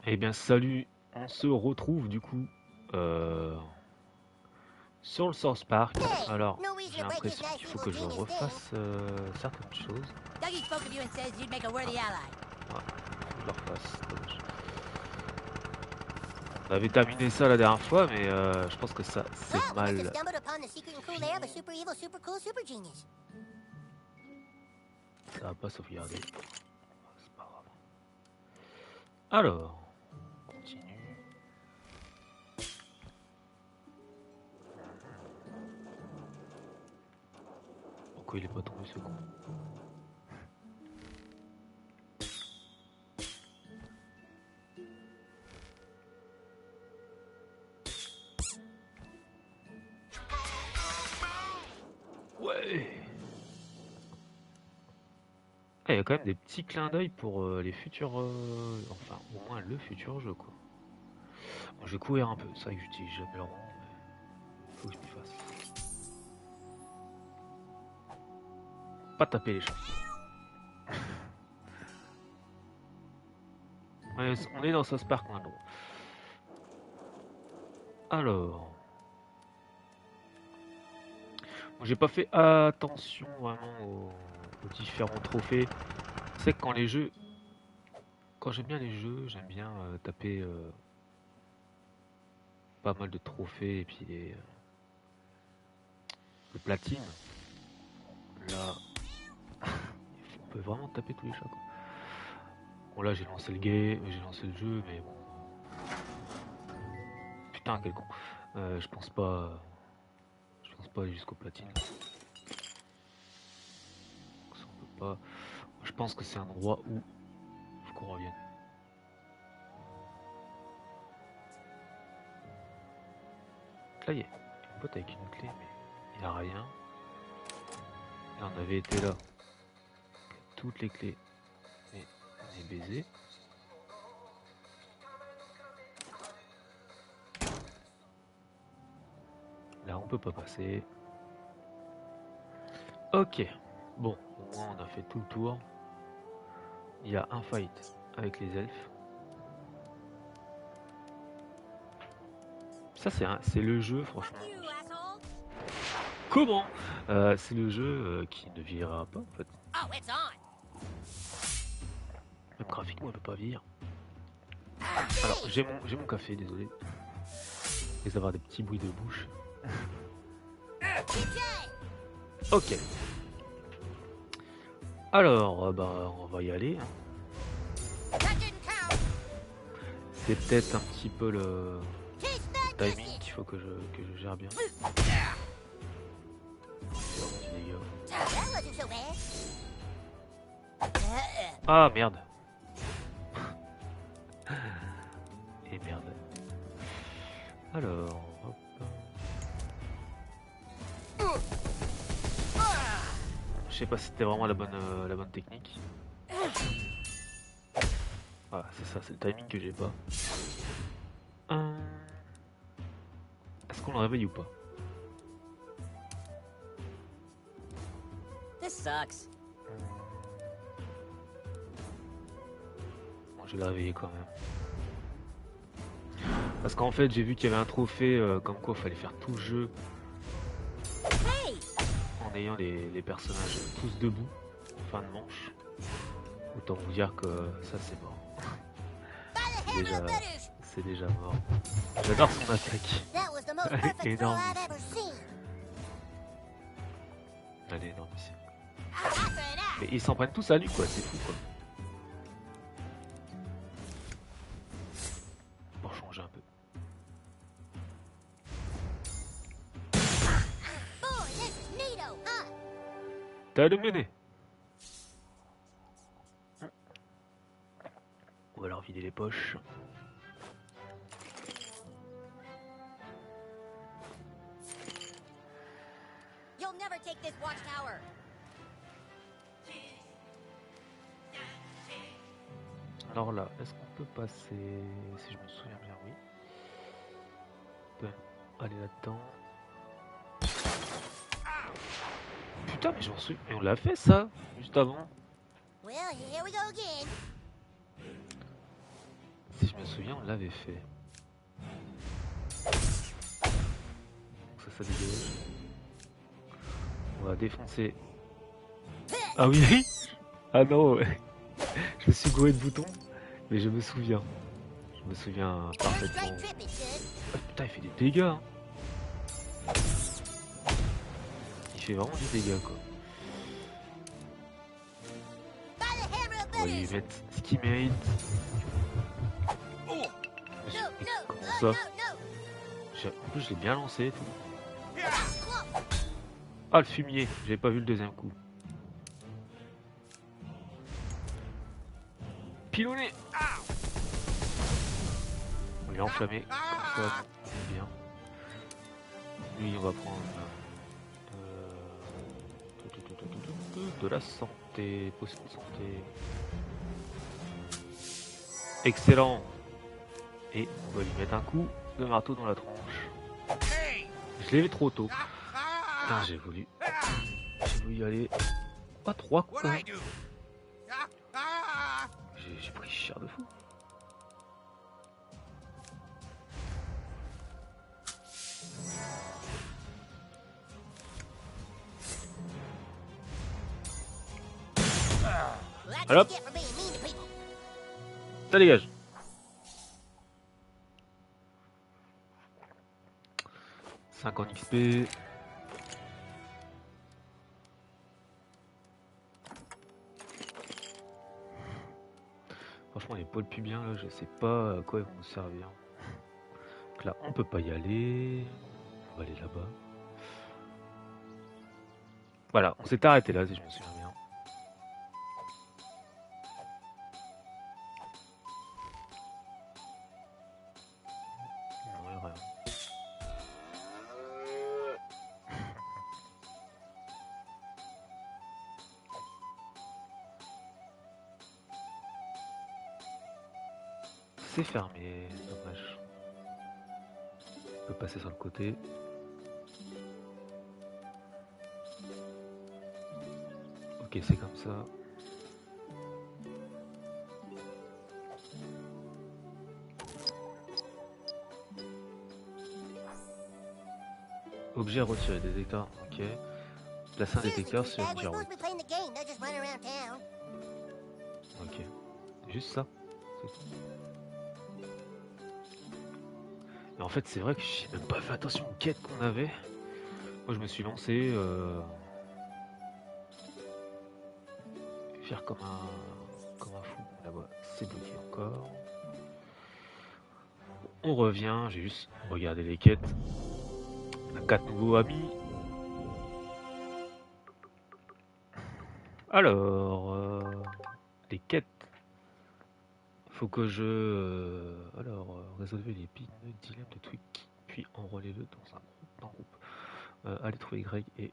Eh bien, salut, on se retrouve du coup euh, sur le Source Park. Hey, Alors, no reason j'ai to break his l'impression nice qu'il faut evil que je genius thing. refasse certaines choses. Dougie spoke of you and says you'd make a Ah, worthy ally. ouais, faut que je le refasse, dommage. On avait terminé ça la dernière fois, mais je pense que ça c'est Well, we must have mal stumbled upon the secret and cool lair of a fini. super evil, super cool, super genius. Ça va pas sauvegarder. C'est pas grave. Alors, on continue. Pourquoi il est pas tombé ce con? Ouais! Ah, il y a quand même des petits clins d'œil pour les futurs, enfin au moins le futur jeu quoi. Bon, je vais courir un peu, c'est vrai que j'utilise jamais le rond, mais faut que je m'y fasse. Pas taper les champs. Ouais, on est dans South Park maintenant. Alors, bon, j'ai pas fait attention vraiment aux différents trophées. C'est que quand j'aime bien les jeux, j'aime bien taper pas mal de trophées et puis le platine. Là, on peut vraiment taper tous les chats quoi. Bon là j'ai lancé j'ai lancé le jeu, mais bon, putain quel con. Je pense pas aller jusqu'au platine. Donc ça, on peut pas. Je pense que c'est un endroit où il faut qu'on revienne. Là il y a une boîte avec une clé, mais il n'y a rien. Et on avait été là. Toutes les clés. Mais on est baisé. Là on peut pas passer. Ok. Bon, au moins on a fait tout le tour. Il y a un fight avec les elfes. Ça c'est le jeu franchement. Fuck you, asshole. Comment c'est le jeu qui ne vieillira pas en fait. Oh, it's on. Même graphiquement il peut pas vieillir. Alors Hey! j'ai mon café, désolé. Et d'avoir des petits bruits de bouche. DJ! Ok. Alors bah on va y aller. Hein. That didn't count. C'est peut-être un petit peu le Case that timing message. qu'il faut que je gère bien. C'est vraiment du dégât. That wasn't so bad. Ah merde. Et merde. Alors, hop. Je sais pas si c'était vraiment la bonne technique. Voilà, c'est ça, c'est le timing que j'ai pas. Est-ce qu'on le réveille ou pas? This sucks. Bon, je vais le réveiller quand même. Parce qu'en fait, j'ai vu qu'il y avait un trophée comme quoi il fallait faire tout le jeu Hey! en ayant les personnages tous debout en fin de manche. Autant vous dire que ça c'est mort. By the C'est hand déjà, of the British! c'est déjà mort. J'adore son attaque. That was the most Elle est perfect throw énorme. I've ever seen. Elle est énorme ici. Eye for an eye. Mais ils s'en prennent tous à lui quoi, c'est fou quoi. Pour changer un peu. Boy, this is neato, huh? T'as le mener. On va leur vider les poches. You'll never take this watchtower. Alors là, est-ce qu'on peut passer? Si je me souviens bien, oui. On peut aller là-dedans. Putain, mais j'en suis. Mais on l'a fait ça, juste avant. Well, here we go again. Si je me souviens, on l'avait fait. Ça dégage. On va défoncer. Ah oui, oui. Ah non, je me suis gouré de boutons, mais je me souviens. Je me souviens First parfaitement. straight trip, it should. Ah, putain, il fait des dégâts. Hein. Il fait vraiment des dégâts, quoi. By the hammer of On va lui letters. mettre ce qu'il mérite. No, no, Comment no, ça no. En plus, je l'ai bien lancé. Et tout. Close. Ah, le fumier. J'avais pas vu le deuxième coup. Pilonné. On l'a enflammé. Comme ça, c'est bien. Lui, on va prendre de la santé, potion de santé. Excellent. Et on va lui mettre un coup de marteau dans la tronche. Je l'ai vu trop tôt. Putain, j'ai voulu y aller. Pas 3 coups. Quand même. J'ai pris cher de fou. Well, that's Hello? what you get for being mean to people. Ça dégage. « 5 en XP. » Franchement, les poils pubiens, là, je sais pas à quoi ils vont nous servir. Donc là, on peut pas y aller. On va aller là-bas. Voilà, on s'est arrêté là, si je me souviens bien. Non, y a rien. C'est fermé, dommage. On peut passer sur le côté. Ok, c'est comme ça. Objet retiré, détecteur, ok. Placer un Seriously, détecteur sur douchebag, une we're girouette. supposed to be playing the game, not just running around town. Ok. Juste ça. C'est tout. Et en fait, c'est vrai que j'ai même pas fait attention aux quêtes qu'on avait. Moi, je me suis lancé. Faire comme un fou. Là-bas, c'est bloqué encore. On revient. J'ai juste regardé les quêtes. On a 4 nouveaux amis. Alors, les quêtes. Faut que je. Résolvez les dilemmes de Twig, puis enrôlez-le dans un groupe. Allez trouver Greg et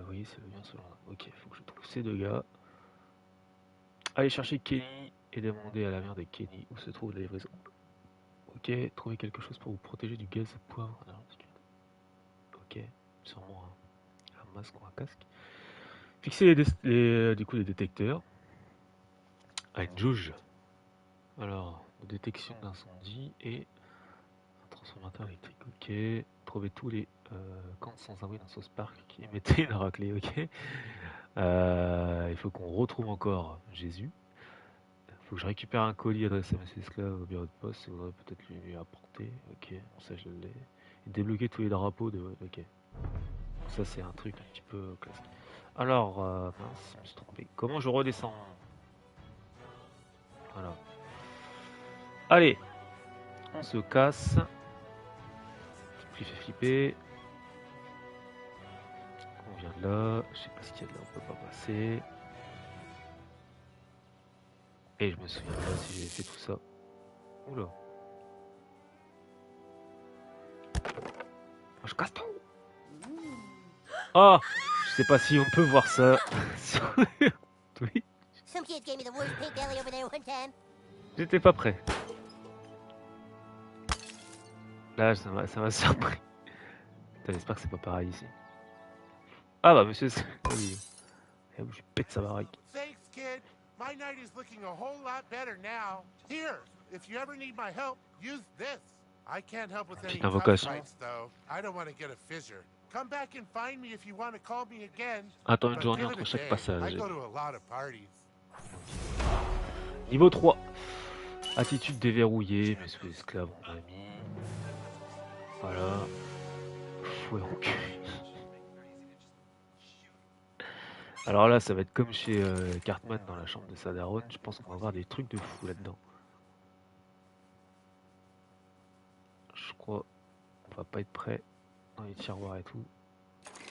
voyez si le lien se lance. Ok, faut que je trouve ces deux gars. Allez chercher Kenny et demander à la mère de Kenny où se trouve la livraison. Ok, trouvez quelque chose pour vous protéger du gaz de poivre. Ok, sûrement un masque ou un casque. Fixez du coup les détecteurs à une jauge. Alors, détection d'incendie et un transformateur électrique. Ok, trouvez tous les camps sans abri dans South Park qui émettaient une raclée. Ok, il faut qu'on retrouve encore Jésus. Il faut que je récupère un colis adressé à M. Esclave au bureau de poste. Il faudrait peut-être lui apporter. Ok, ça je l'ai. Et débloquer tous les drapeaux de. Ok, ça c'est un truc un petit peu classique. Alors, mince, je me suis trompé. Comment je redescends? Voilà. Allez, on se casse. Qui fait flipper. On vient de là. Je sais pas ce qu'il y a de là, on peut pas passer. Et je me souviens pas si j'ai fait tout ça. Oula. Oh, je casse tout. Ah, je sais pas si on peut voir ça. Oui, Some kids gave me the worst pink belly over there one time. j'étais pas prêt. Là, ça m'a surpris. Putain, j'espère que c'est pas pareil ici. Ah bah monsieur, oui. Je pète sa baraque. Thanks, kid. My night is looking a whole lot better now. Here, If you ever need my help, use this. I can't help with any Petite tough invocation. fights, though. I don't want to get a fissure. Come back and find me if you want to call me again. Attends une But journée give it entre a chaque day. I passage. go to a lot of parties. Niveau 3. Attitude déverrouillée, mais sous esclave on a mis. Voilà. Fouet en cul. Alors là, ça va être comme chez Cartman dans la chambre de sa daronne. Je pense qu'on va avoir des trucs de fou là-dedans. Je crois qu'on va pas être prêt dans les tiroirs et tout.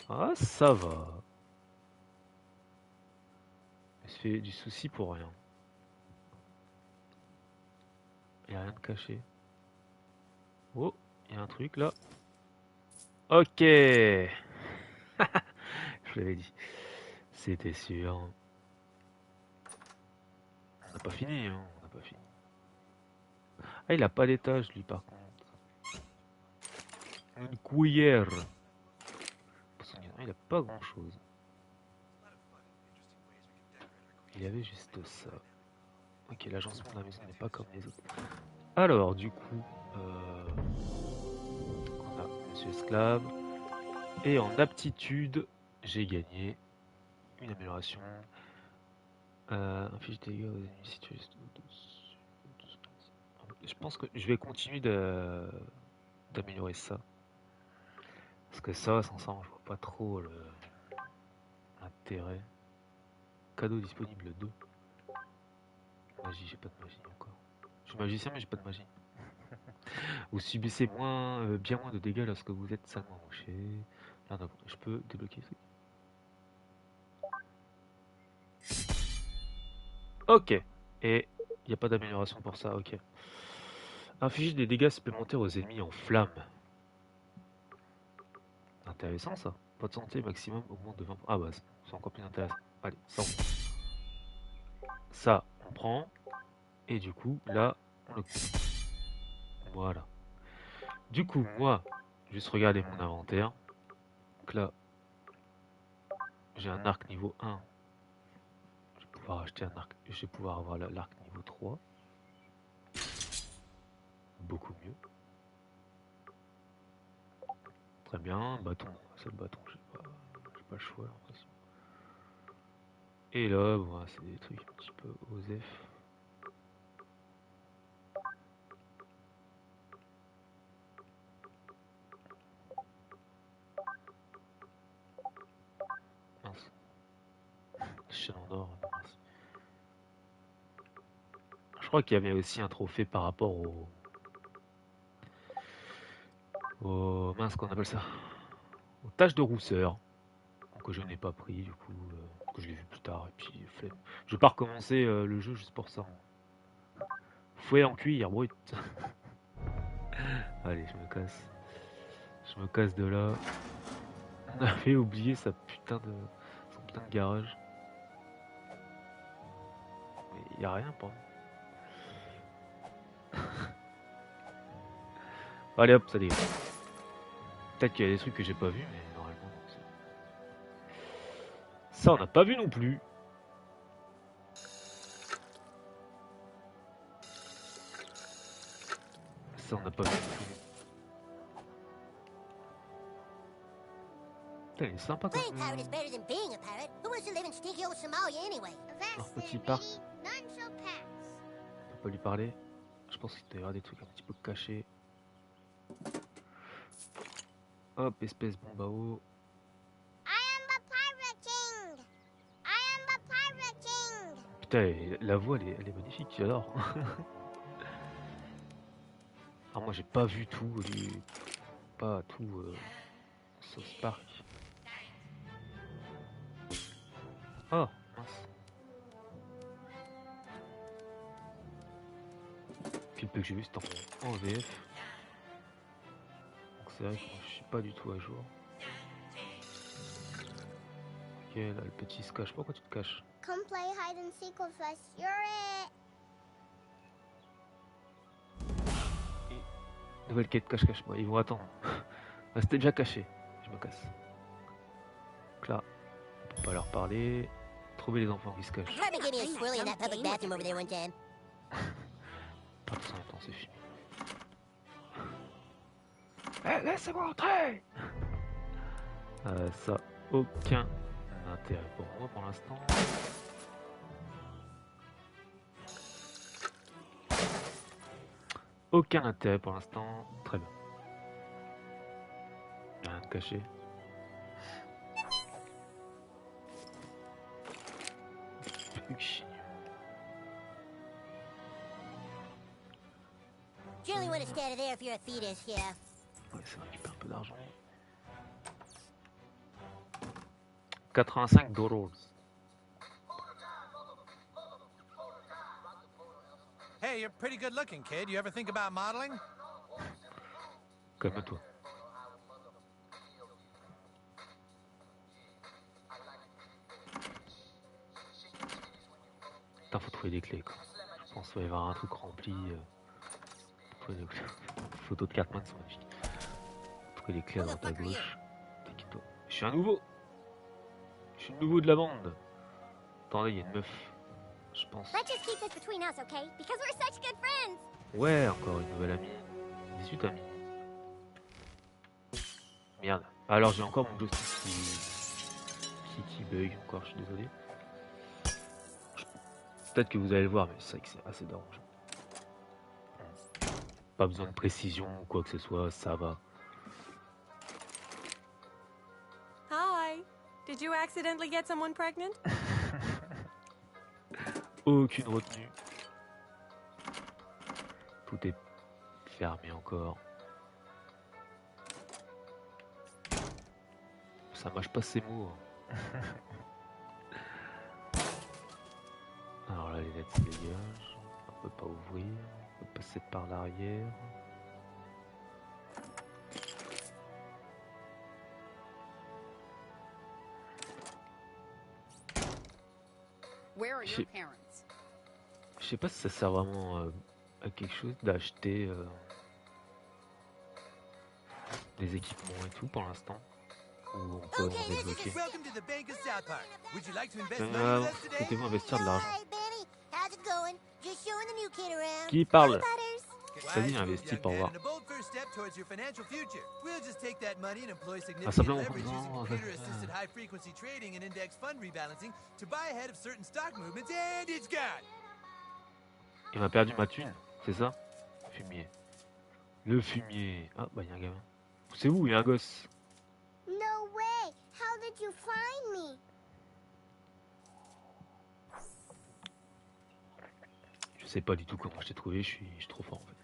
Ah, ça va. Il se fait du souci pour rien. Il n'y a rien de caché. Oh, il y a un truc là. Ok. Je vous l'avais dit. C'était sûr. On n'a pas fini, hein. On n'a pas fini. Ah, il a pas d'étage lui par contre. Une cuillère. Il a pas grand chose. Il y avait juste ça. Ok, l'agencement de la maison n'est pas comme les autres. Alors, du coup, on a Monsieur Esclave. Et en aptitude, j'ai gagné une amélioration. Un fiche dégâts aux ennemis situés. Je pense que je vais continuer d'améliorer ça. Parce que ça, sans ça, je vois pas trop l'intérêt. Cadeau disponible 2. Magie, j'ai pas de magie encore. Je suis magicien, mais j'ai pas de magie. Vous subissez bien moins de dégâts lorsque vous êtes salement mouché. Là, je peux débloquer ça. Ok. Et il n'y a pas d'amélioration pour ça, ok. Infliger des dégâts supplémentaires aux ennemis en flammes. Intéressant ça. Pas de santé maximum augmente de 20%. Ah bah c'est encore plus intéressant. Allez, ça on... Ça on prend. Et du coup là on le coupe. Voilà. Du coup moi, juste regarder mon inventaire. Donc là, j'ai un arc niveau 1. Je vais pouvoir acheter un arc. Je vais pouvoir avoir l'arc niveau 3. Beaucoup mieux. Très bien. Bâton. C'est le bâton. J'ai pas le choix. Et là, bon, c'est des trucs un petit peu OSEF. Mince. Chaîne en or. Mince. Je crois qu'il y avait aussi un trophée par rapport au mince qu'on appelle ça. Aux taches de rousseur. Que je n'ai pas pris du coup. Que je l'ai vu plus tard. Et puis flemme. Je vais pas recommencer le jeu juste pour ça. Fouet en cuir, brut. Allez, je me casse. Je me casse de là. On avait oublié son putain de garage. Mais il n'y a rien pour moi. Allez hop, ça dégage. Peut-être qu'il y a des trucs que j'ai pas vu, mais normalement non. Ça on n'a pas vu non plus. Ça on n'a pas vu non plus. Putain, il est sympa quand Playing pirate is better than being a pirate. Who wants to live in stinky old Somalia anyway? Alors petit parc. On peut pas lui parler. Je pense qu'il doit y avoir des trucs un petit peu cachés. Hop, espèce bombe à eau. Putain, la voix elle est magnifique, j'adore. Alors moi j'ai pas vu tout, pas tout South Park. Oh, mince. Puis le peu que j'ai vu c'était en VF. Donc c'est vrai que moi, je suis pas du tout à jour. Ok, là le petit se cache. Pourquoi tu te caches? Come play hide and seek with us. You're it. Nouvelle quête cache-cache-moi. Ils vont attendre. C'était déjà caché. Je me casse. Donc là, on peut pas leur parler. Trouver les enfants qui se cachent. Cartman gave me a swirly in that public bathroom over there one time. Attention, attends, c'est fini. Eh, laissez-moi entrer. Ça, aucun intérêt pour moi pour l'instant. Aucun intérêt pour l'instant. Très bien. Rien de caché. Generally want to stay out of there if you're a fetus, yeah. Ouais, c'est vrai qu'il perd un peu d'argent. 85 $. Hey, you're pretty good looking, kid. You ever think about modeling? Calme-toi. Putain, faut trouver des clés quoi. Je pense qu'il va y avoir un truc rempli. Trouver des clés. Photo de Cartman, c'est magnifique. Trouver des clés à droite à gauche. T'inquiète-toi. Je suis un nouveau. Je suis le nouveau de la bande. Attendez, il y a une meuf. Je pense. Let's just keep this between us, okay? Because we're such good friends. Ouais, encore une nouvelle amie. 18 amis. Merde. Alors j'ai encore mon joystick qui bug encore, je suis désolé. Peut-être que vous allez le voir, mais c'est vrai que c'est assez dérangeant. Pas besoin de précision ou quoi que ce soit, ça va. Hi. Did you accidentally get someone pregnant? Aucune retenue. Tout est fermé encore. Ça mâche pas ces mots. Alors là, les lettres se dégagent. On peut pas ouvrir. On peut passer par l'arrière. Where are Je your parents? sais pas si ça sert vraiment à quelque chose d'acheter des équipements et tout pour l'instant. Ou on peut en débloquer. Welcome to the Bank of South Park. Would you like to invest money with us today? Souhaitez-vous investir de l'argent? Hi, Benny. How's it going? Just showing the new kid around. Qui parle? Wise Vas-y, move, investis young pour man, voir. and a bold first step towards your financial future. We'll just take that money and employ significant simplement, leverage using non, computer-assisted high-frequency trading and index fund rebalancing to buy ahead of certain stock movements, and it's gone. Il m'a perdu ma thune, c'est ça? Fumier. Le fumier. Ah, bah, il y a un gamin. C'est où? Il y a un gosse. No way! How did you find me? Je sais pas du tout comment je t'ai trouvé, je suis trop fort en fait.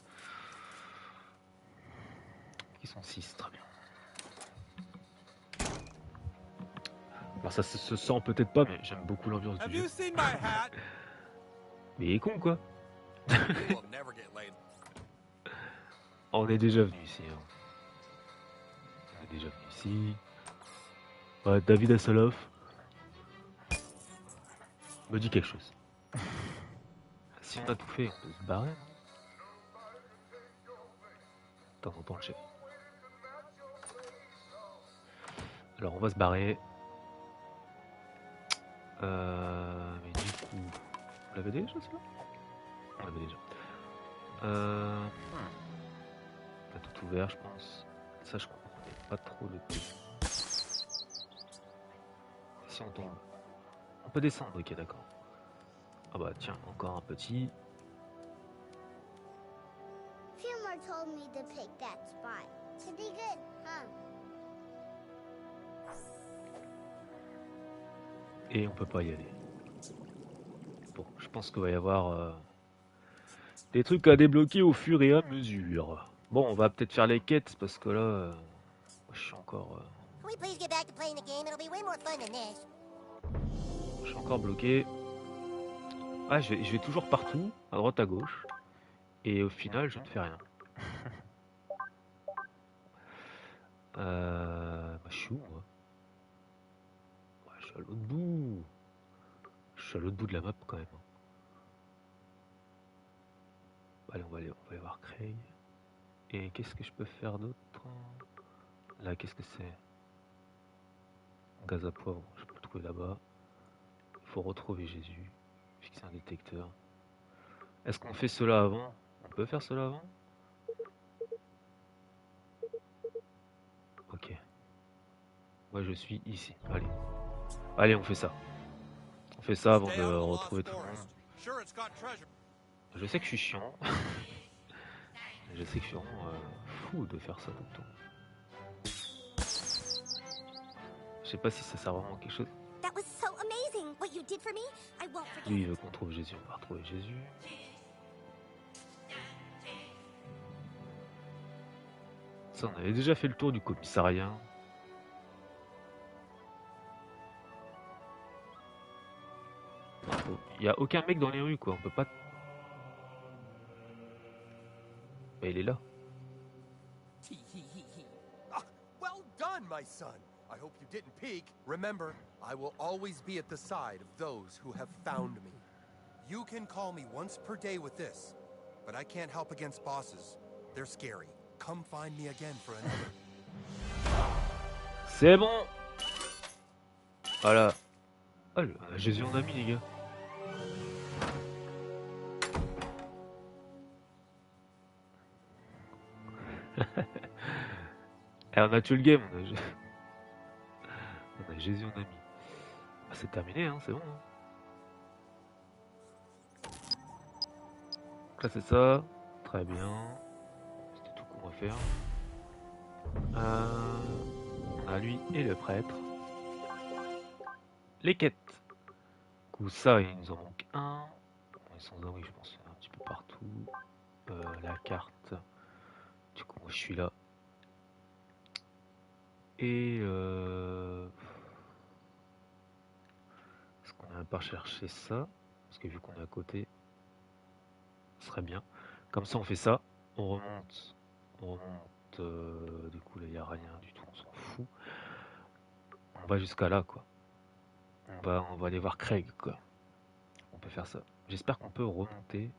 Ils sont 6, très bien. Alors ça se sent peut-être pas, mais j'aime beaucoup l'ambiance Have du you jeu. seen my hat? Mais il est con quoi. You will never get laid. On est déjà venu ici. Hein. On est déjà venu ici. Ouais, David Hasselhoff. Me dit quelque chose. Si on a tout fait, on peut se barrer. Attends, on entend le chef. Alors on va se barrer. Mais du coup, on l'avait déjà celui-là? On l'avait déjà. On a tout ouvert, je pense. Ça, je comprenais pas trop le truc. Si on tombe, on peut descendre. Ok, d'accord. Ah bah tiens, encore un petit. Fillmore told me to pick that spot. Should be good, huh? Et on peut pas y aller. Bon, je pense qu'il va y avoir des trucs à débloquer au fur et à mesure. Bon, on va peut-être faire les quêtes parce que là, je suis encore, Can we please get back to playing the game? It'll be way more fun than this. je suis encore bloqué. Ah, je vais toujours partout, à droite, à gauche, et au final, je ne fais rien. Bah, je suis où moi? Ouais, je suis à l'autre bout. Je suis à l'autre bout de la map quand même. Allez, on va aller voir Craig. Et qu'est-ce que je peux faire d'autre? Là, qu'est-ce que c'est? Gaz à poivre, je peux le trouver là-bas. Il faut retrouver Jésus. Fixer un détecteur. Est-ce qu'on fait cela avant? On peut faire cela avant? Ok. Moi je suis ici. Allez. Allez, on fait ça. On fait ça avant de retrouver tout le monde. Je sais que je suis chiant. Je sais que je suis vraiment fou de faire ça tout le temps. Je sais pas si ça sert vraiment à quelque chose. That was so amazing. What you did for me, I won't forget. Lui il veut qu'on trouve Jésus, on va retrouver Jésus. Ça, on avait déjà fait le tour du commissariat. Il y a aucun mec dans les rues quoi, on peut pas. Mais il est là. Ah, well done, my son. I hope you didn't peek. Remember, I will always be at the side of those who have found me. You can call me once per day with this, but I can't help against bosses. They're scary. Come find me again for another. C'est bon. Voilà. Oh, Jésus en a mis les gars. Et on a tué le game, on a Jésus en a mis. Ah, c'est terminé, hein, c'est bon. Hein. Donc là c'est ça, très bien. C'était tout qu'on va faire. On a lui et le prêtre. Les quêtes. Du coup ça, il nous en manque un. Ils sont là, oui, je pense, un petit peu partout. La carte. Du coup, moi je suis là. Et est-ce qu'on n'a pas cherché ça? Parce que vu qu'on est à côté, ce serait bien. Comme ça, on fait ça. On remonte. On remonte. Du coup, là, il n'y a rien du tout. On s'en fout. On va jusqu'à là, quoi. On va aller voir Craig, quoi. On peut faire ça. J'espère qu'on peut remonter.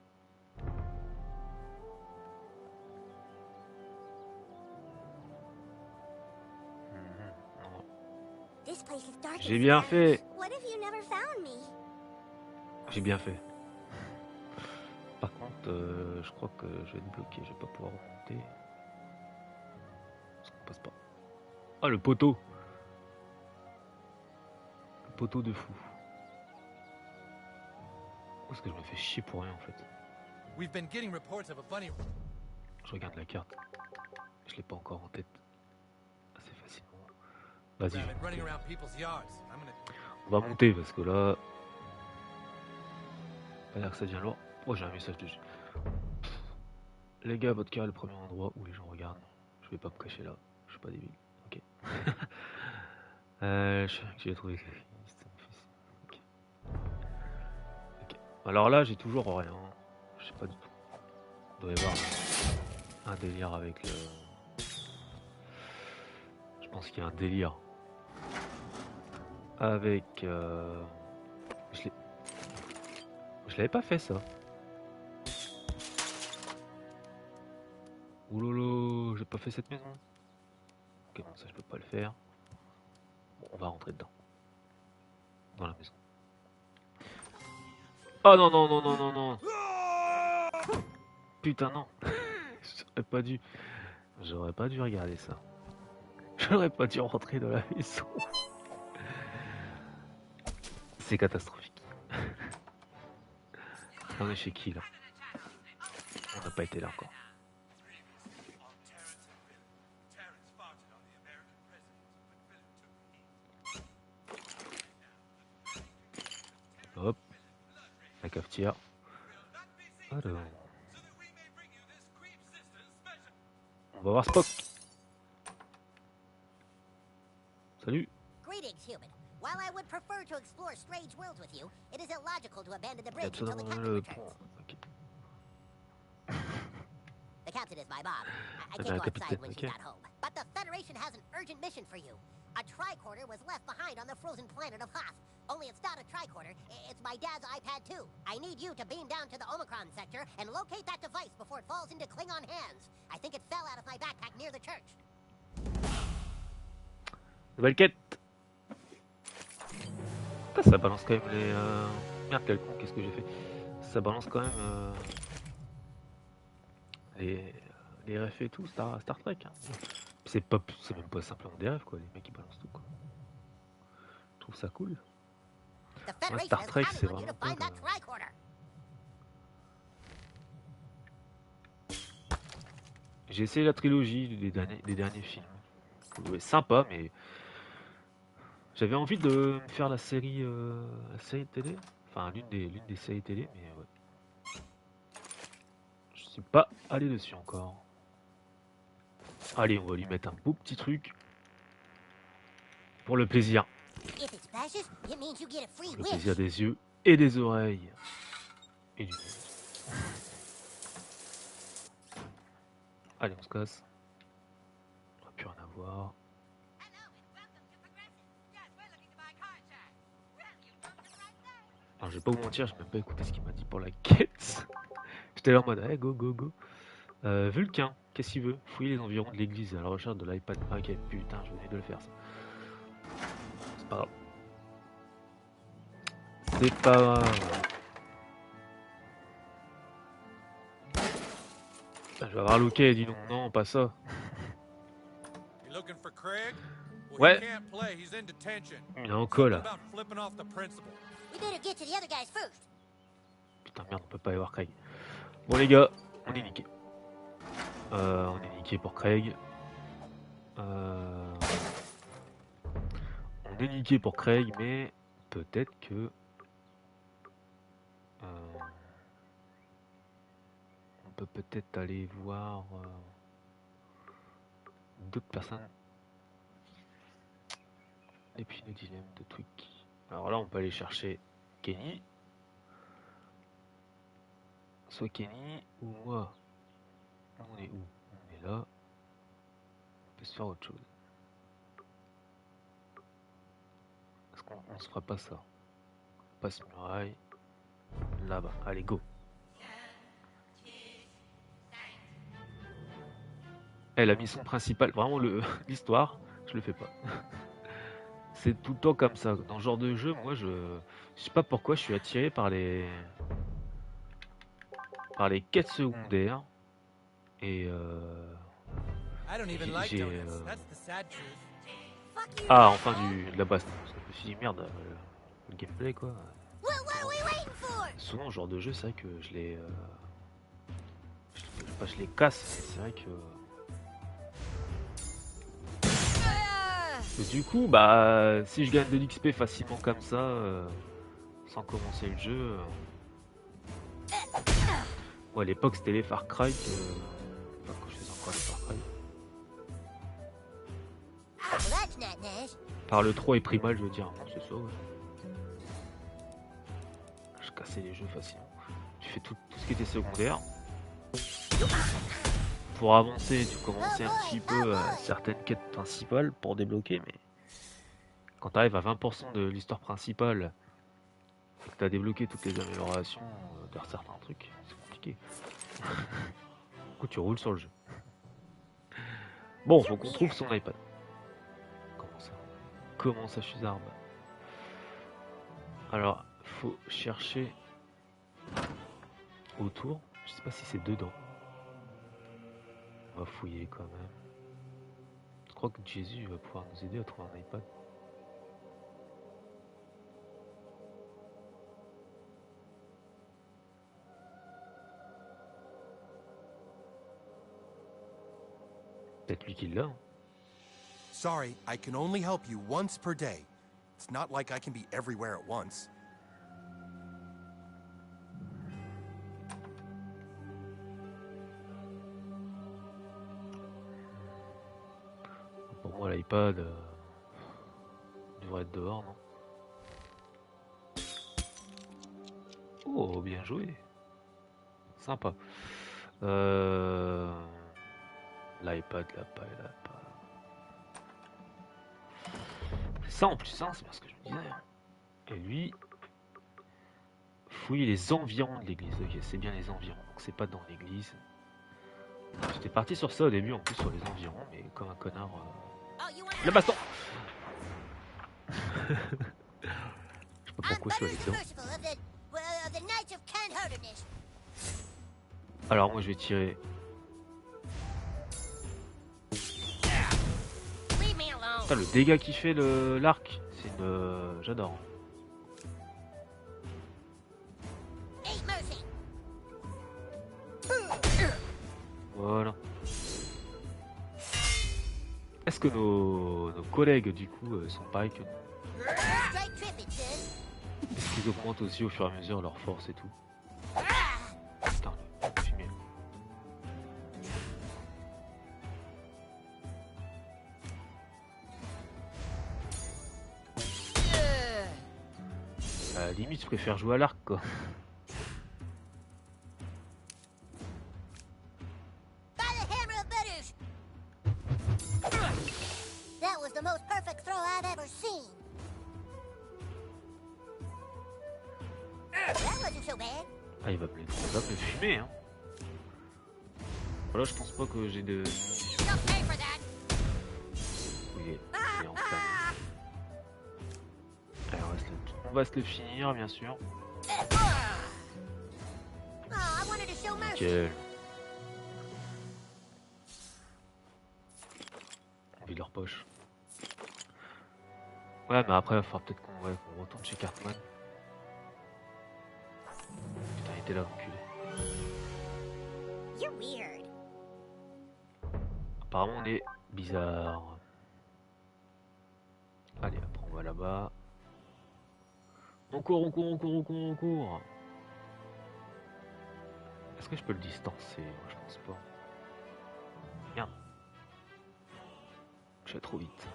J'ai bien fait. J'ai bien fait. Par contre, je crois que je vais être bloqué. Je vais pas pouvoir remonter. Parce qu'on passe pas. Ah, le poteau. Le poteau de fou. Parce que je me fais chier pour rien en fait. We've been getting reports of a bunny. Je regarde la carte. Je l'ai pas encore en tête. Assez facilement. Vas-y. On va monter parce que là. Ça a l'air que ça devient lourd. Oh, j'ai un message dessus. Les gars, votre cœur est le premier endroit où les gens regardent. Je vais pas me cacher là. Je suis pas débile. Ok. J'ai trouvé. Okay. Ok. Alors là, j'ai toujours rien. Je sais pas du tout. Il doit y avoir un délire avec le. Je pense qu'il y a un délire avec. Je l'avais pas fait ça. Oulolo, j'ai pas fait cette maison. Ok, bon, ça je peux pas le faire. Bon, on va rentrer dedans. Dans la maison. Oh non, non, non, non, non, non. Putain, non. J'aurais pas dû regarder ça. J'aurais pas dû rentrer dans la maison. C'est catastrophique. On est chez qui là? On n'a pas été là encore. Hop. La cafetière. Alors. On va voir Spock. Salut. Greetings, human. While I would prefer to explore strange worlds with you, it is illogical to abandon the bridge until the captain returns. Okay. The captain is my mom. I can't go outside when she's not home. But the Federation has an urgent mission for you. A tricorder was left behind on the frozen planet of Hoth. Only it's not a tricorder, it's my dad's iPad 2. I need you to beam down to the Omicron sector and locate that device before it falls into Klingon hands. I think it fell out of my backpack near the church. Nouvelle quête. Putain, ça balance quand même les... Merde, quel con, qu'est-ce que j'ai fait? Ça balance quand même... les refs et tout, Star Trek. Hein. C'est même pas simplement des refs, quoi. Les mecs, ils balancent tout, quoi. Je trouve ça cool. Moi, Star Trek, c'est vraiment pas J'ai essayé la trilogie des derniers films. Ouais, sympa, mais j'avais envie de me faire la série télé. Enfin, l'une des séries télé, mais ouais. Je suis pas allé dessus encore. Allez, on va lui mettre un beau petit truc. Pour le plaisir. Le plaisir des yeux et des oreilles. Et du nez. Allez, on se casse. On va plus rien avoir. Alors, je vais pas vous mentir, je n'ai même pas écouté ce qu'il m'a dit pour la quête. J'étais là en mode, hey, go, go, go. Vulcain, qu'est-ce qu'il veut? Fouiller les environs de l'église à la recherche de l'iPad. Ok, putain, je venais de le faire, ça. C'est pas grave. C'est pas grave. Putain, je vais avoir Luke et dis non, pas ça. Ouais. Il est en col. Putain, merde, on peut pas y voir Craig. Bon, les gars, on est niqué. On est niqué pour Craig. On est niqué pour Craig, mais peut-être que... on peut peut-être aller voir d'autres personnes. Et puis le dilemme de Twig. Alors là, on peut aller chercher Kenny. Soit Kenny ou moi. On est où? On est là. On peut se faire autre chose. Est-ce qu'on se fera pas ça? Passe muraille. Là-bas. Allez, go. La mission principale, vraiment l'histoire, je le fais pas. C'est tout le temps comme ça. Dans ce genre de jeu, moi, je sais pas pourquoi je suis attiré par les quêtes secondaires. Et ah, enfin de la baston. Je me suis dit, merde, le gameplay, quoi. Souvent, ce genre de jeu, c'est vrai que je les casse. C'est vrai que... Du coup, bah, si je gagne de l'XP facilement comme ça, sans commencer le jeu... Ouais, à l'époque, c'était les Far Cry. Enfin, quand je faisais encore les Far Cry. Par le 3 et Primal, je veux dire. Non, c'est ça, ouais. Je cassais les jeux facilement. Tu fais tout ce qui était secondaire. Pour avancer, tu commençais un petit peu certaines quêtes principales pour débloquer, mais quand tu arrives à 20% de l'histoire principale et que tu as débloqué toutes les améliorations de certains trucs, c'est compliqué. Du coup, tu roules sur le jeu. Bon, faut qu'on trouve son iPad. Comment ça, Chuzarbe? Alors, faut chercher autour. Je sais pas si c'est dedans. On va fouiller quand même. Je crois que Jésus va pouvoir nous aider à trouver un iPad. Peut-être lui qui l'a. Sorry, I can only help you once per day. It's not like I can be everywhere at once. Pour moi, l'iPad devrait être dehors, non? Oh, bien joué. Sympa. L'iPad, l'a pas. Ça en plus, hein, c'est bien ce que je me disais. Et lui, fouiller les environs de l'église. Ok, c'est bien les environs, donc c'est pas dans l'église. J'étais parti sur ça au début, en plus sur les environs, mais comme un connard. Le baston. Je sais pas pourquoi je suis allé dedans. Alors moi je vais tirer Putain, le dégât qu'il fait l'arc, c'est une... J'adore. Ain't mercy. Voilà. Est-ce que nos collègues du coup sont pareils que nous? Straight tripping, son. Est-ce qu'ils augmentent aussi au fur et à mesure leur force et tout? Putain, le fumier. À la limite, je préfère jouer à l'arc quoi. By the hammer of Betters. That was the most perfect throw I've ever seen. That wasn't so bad. Ah, il va me fumer hein. Voilà, je pense pas que j'ai de... You'll pay for that. Oui, il est enflammé. Allez, on va se le finir bien sûr. Oh, I wanted to show mercy. Nickel. On vide leur poche. Ouais, mais après, il va falloir peut-être qu'on retourne chez Cartman. Putain, il était là, enculé. You're weird. Apparemment, on est bizarre. Allez, après, on va là-bas. On court. Est-ce que je peux le distancer? Moi, je pense pas. Merde. Je vais trop vite.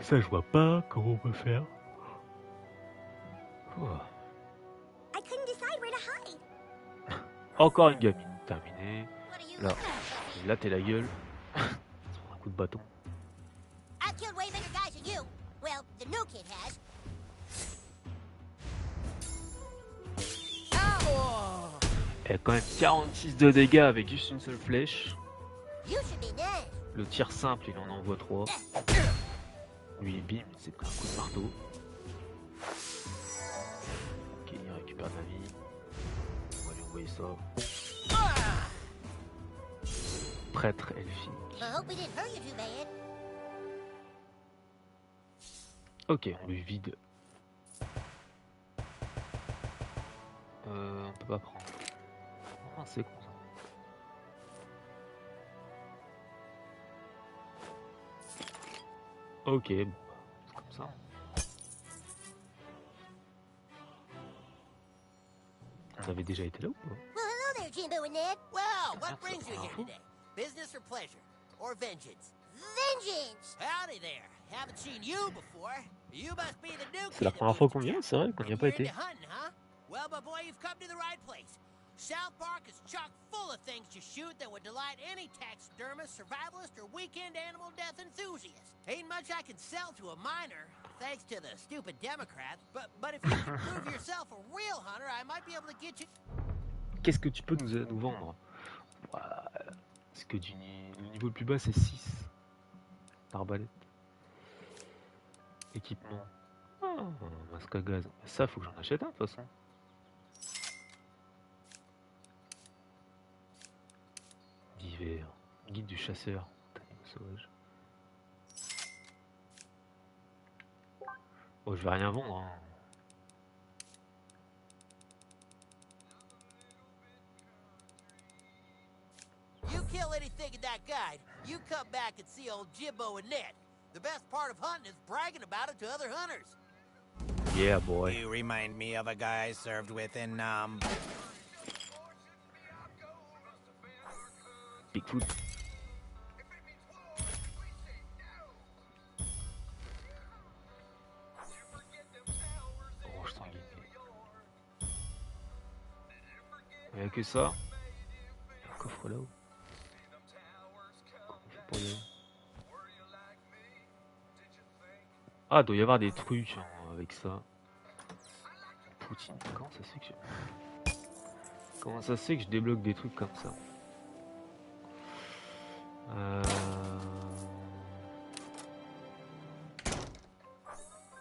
Ça, je vois pas comment on peut faire. Oh. I couldn't decide where to hide. Encore une gamine terminée. What are you Là, looking at, Sophie? là t'es la gueule. Sur un coup de bâton. I've killed way bigger guys than you. Well, the new kid has. Elle a quand même 46 de dégâts avec juste une seule flèche. You should be nice. Le tir simple, il en envoie 3. Lui, bim, c'est pris un coup de marteau. Ok, il récupère de la vie. On va lui envoyer ça. Prêtre elfique. I hope we didn't hurt you too bad. Ok, on lui vide. On peut pas prendre. Ah, c'est con ça. Ok, bon, c'est comme ça. On avait déjà été là ou pas? Well, hello there, Jimbo and Ned. Well, That's what brings you a here powerful. today? Business or pleasure? Or vengeance? Vengeance! Howdy there. Haven't seen you before. You must be the new C'est la kid première that fois moved qu'on to vient, town. c'est vrai qu'on n'y a And pas you're été. into hunting, huh? Well, my boy, you've come to the right place. South Park is chock full of things to shoot that would delight any taxidermist, survivalist, or weekend animal death enthusiast. Ain't much I can sell to a minor, thanks to the stupid Democrats, but if you can prove yourself a real hunter, I might be able to get you... Qu'est-ce que tu peux nous vendre? Est-ce que le niveau le plus bas c'est 6 d'arbalète. Équipement. Ah, masque à gaz. Ça, faut que j'en achète un de toute façon. D'hiver. Guide du chasseur. Animaux sauvages. Oh, je vais rien vendre. Hein. You kill anything in that guide, you come back and see old Jimbo and Ned. The best part of hunting is bragging about it to other hunters. Yeah, boy. You remind me of a guy I served with in, Bigfoot. Oh, je sens gagner. Il n'y a que ça. Il y a un coffre là-haut. Comment on fait pour y aller? Ah, doit y avoir des trucs hein, avec ça. Poutine, comment ça se fait que comment ça se fait que je débloque des trucs comme ça?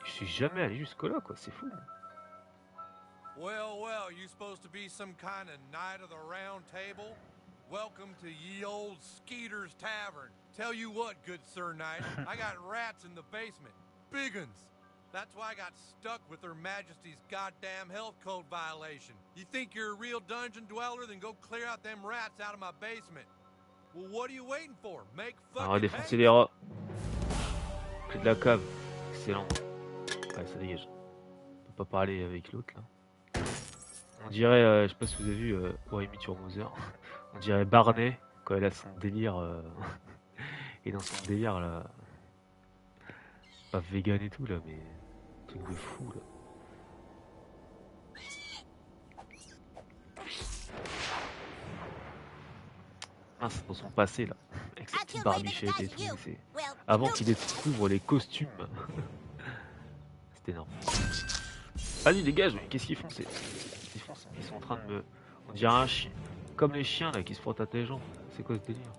Je suis jamais allé jusque là quoi, c'est fou. Well, well, you supposed to be some kind of knight of the round table? Welcome to ye old Skeeter's Tavern. Tell you what, good Sir Knight, I got rats in the basement. Big uns. That's why I got stuck with Her Majesty's goddamn health code violation. You think you're a real dungeon dweller? Then go clear out them rats out of my basement. Well, what are you waiting for? Make On va fucking défoncer hay. les rats. Clé de la cave. Excellent. Ouais, ça dégage. On peut pas parler avec l'autre là. On dirait, je sais pas si vous avez vu Why Me Your Mother. On dirait Barney quand elle a son délire. Et dans son délire là. Pas vegan et tout là, mais. Truc de fou là. Mince, dans son passé là. Avec ses petites barbichettes et tout. C'est... Avant qu'il découvre les costumes. C'était énorme. Allez, dégage, mais qu'est-ce qu'ils font? Ils sont en train de me. On dirait un chien. Comme les chiens là qui se frottent à tes jambes. C'est quoi ce délire?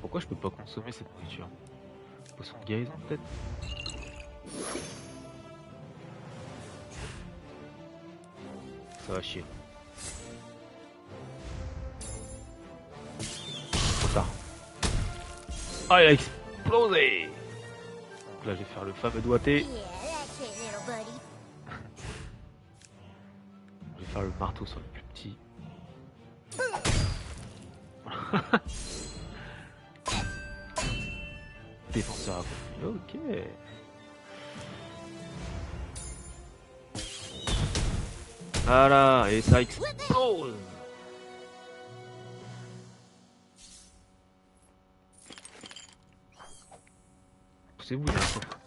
Pourquoi je peux pas consommer cette nourriture? Poisson de guérison peut-être? Ça va chier. Trop tard. Ah, il a explosé! Donc là, je vais faire le fameux doigté. Yeah, that's it, little buddy. Je vais faire le marteau sur le plus petit. Défenseur accompli. Ok. Voilà, et ça explose. Poussez-vous, il y a un coffre.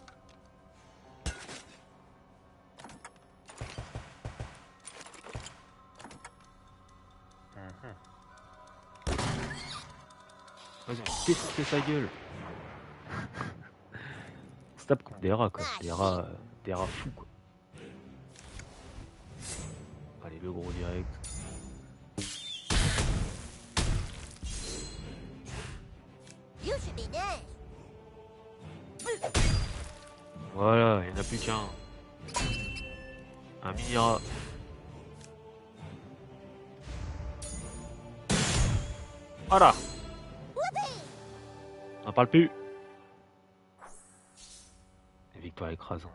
Vas-y, on va défoncer sa gueule. On se tape comme des rats, quoi. Des rats fous, quoi. Allez, le gros direct. You should be nice. Voilà, il n'y en a plus qu'un. Un mini-rat. Voilà. On n'en parle plus. Victoire écrasante.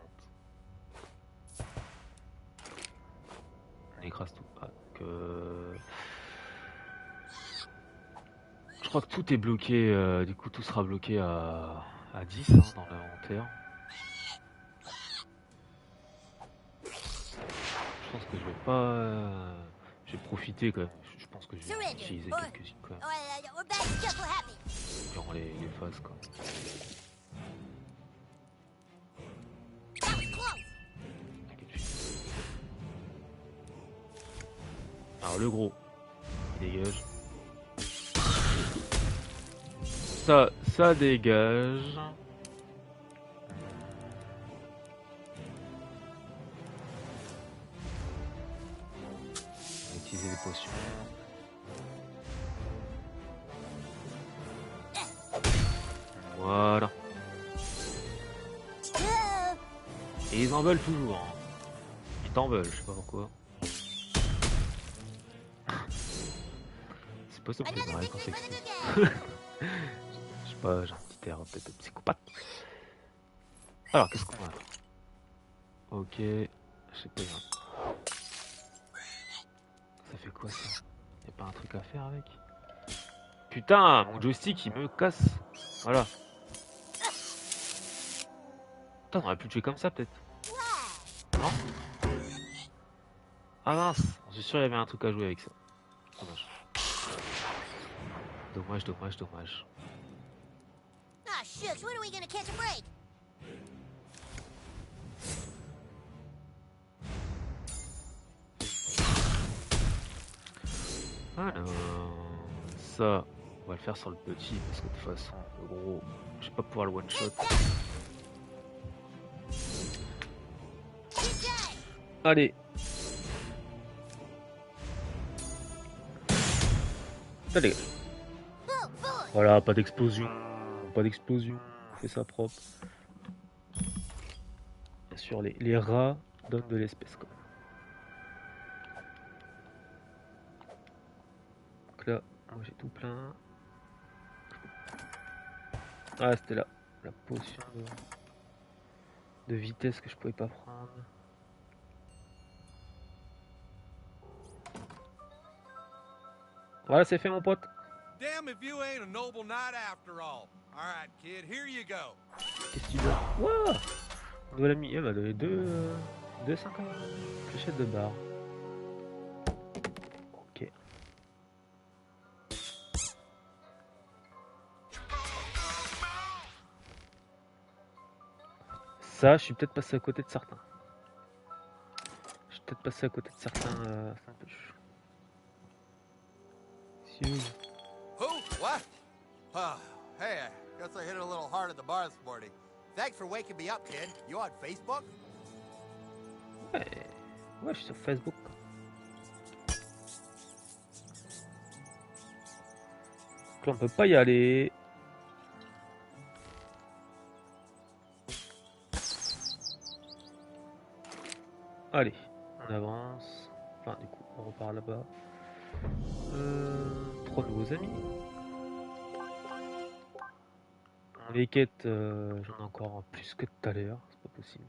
On écrase tout. Ah, que... Je crois que tout est bloqué. Du coup, tout sera bloqué à 10 hein, dans l'inventaire. Je pense que je vais pas... Je vais profiter quand même. Je pense que je vais utiliser quelques-unes quand même. Durant les phases quoi. Alors le gros, il dégage. Ça dégage. On va utiliser les potions. Voilà. Et ils en veulent toujours. Hein. Ils t'en veulent, je sais pas pourquoi. C'est pas ça que j'aimerais quand c'est que je sais pas, j'ai un petit air peut-être psychopathe. Alors, qu'est-ce qu'on a? Ok, je sais pas. Ça fait quoi ça? Y'a pas un truc à faire avec? Putain, mon joystick il me casse. Voilà. Putain, on aurait pu le tuer comme ça peut-être. Non? Ah mince, je suis sûr il y avait un truc à jouer avec ça. Dommage. Dommage. Ah, shucks, when are we gonna catch a break? Alors, ça, on va le faire sur le petit parce que de toute façon, le gros, je vais pas pouvoir le one shot. Allez. Allez. Voilà, pas d'explosion. On fait ça propre. Bien sûr, les rats donnent de l'espèce quoi. Moi j'ai tout plein. Ah, c'était là. La potion de vitesse que je pouvais pas prendre. Voilà, c'est fait mon pote. Damn if you ain't a noble knight after all. All right, kid, here you go. Qu'est-ce qu'il a? Wouah! On doit la mis. Elle m'a donné 2,5 fléchettes de barre. Ok. Ça, je suis peut-être passé à côté de certains. Je suis peut-être passé à côté de certains. C'est un peu chaud. Who? What? Hey, I guess I hit it a little hard at the bar this morning. Thanks for waking me up, kid. You on Facebook? Ouais, je suis sur Facebook. Donc là, on peut pas y aller. Allez, on avance. Enfin, du coup, on repart là-bas. 3 nouveaux amis. Les quêtes, j'en ai encore plus que tout à l'heure, c'est pas possible.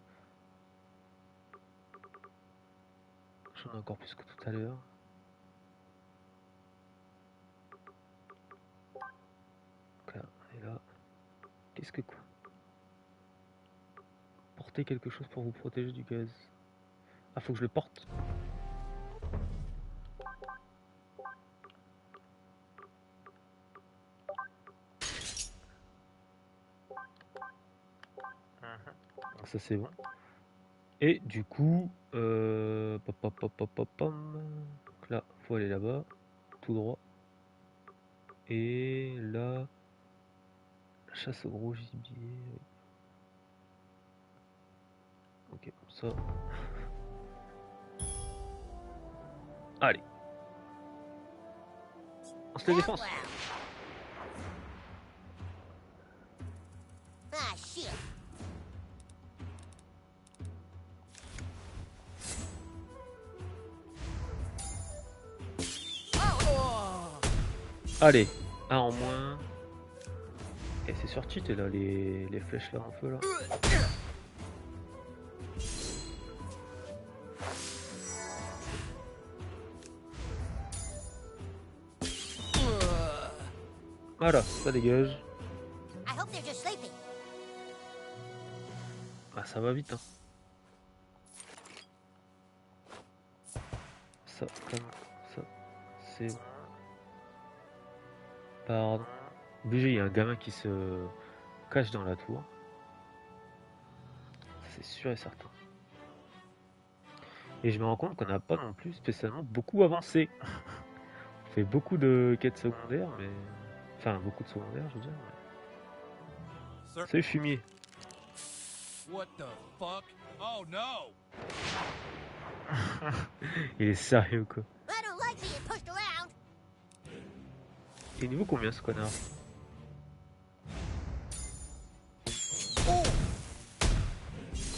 J'en ai encore plus que tout à l'heure. Donc là, on est là. Qu'est-ce que quoi? Portez quelque chose pour vous protéger du gaz. Ah, faut que je le porte. Donc ça c'est bon. Et du coup, donc là, faut aller là-bas, tout droit. Et là, chasse au gros gibier. Ok, comme ça. Allez. On se les défense. Ah, shit. Allez, un en moins. Et c'est sur cheat là, les flèches là en feu là. Voilà, ça dégage. I hope they're just sleeping. Ah, ça va vite hein. Ça, comme ça, c'est bon. Pardon. Obligé, il y a un gamin qui se cache dans la tour. C'est sûr et certain. Et je me rends compte qu'on n'a pas non plus spécialement beaucoup avancé. On fait beaucoup de quêtes secondaires, mais... Enfin, beaucoup de secondaires, je veux dire. Mais... Salut fumier. What the fuck? Oh no! Il est sérieux quoi. I don't like being pushed around. Il est niveau combien ce connard?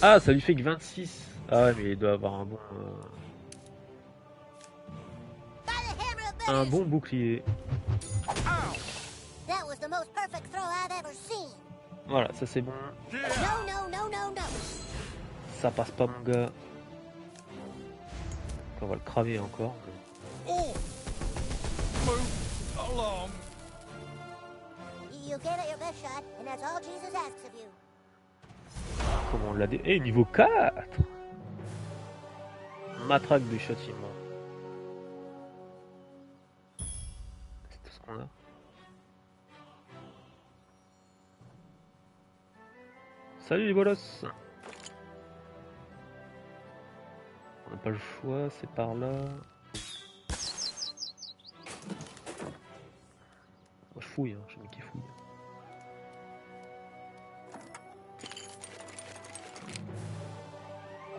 Ah, ça lui fait que 26. Ah ouais, mais il doit avoir un bon bouclier. That was the most perfect throw I've ever seen. Voilà, ça c'est bon. No, no, no, no, no. Ça passe pas mon gars. On va le cramer encore. Oh! Move along. You gave it your best shot, and that's all Jesus asks of you. Comment on l'a dit? Eh, niveau 4! Matraque du châtiment. C'est tout ce qu'on a. Salut les bolos! On n'a pas le choix, c'est par là. Moi, je fouille, hein, je mets qui fouille.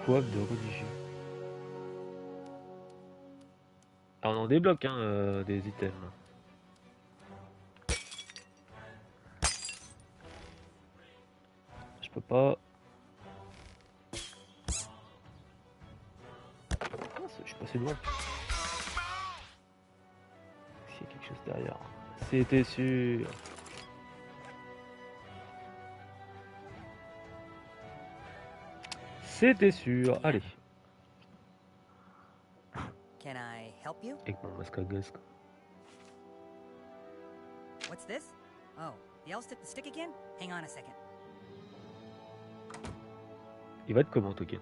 Coiffe de religieux. Alors on en débloque hein, des items. Je peux pas. Je suis passé loin. S'il y a quelque chose derrière. C'était sûr. C'était sûr. Allez. Can I help you? Avec mon masque à gaz. What's this? Oh, the elves took the stick again? Hang on a second. Il va être comment, Token?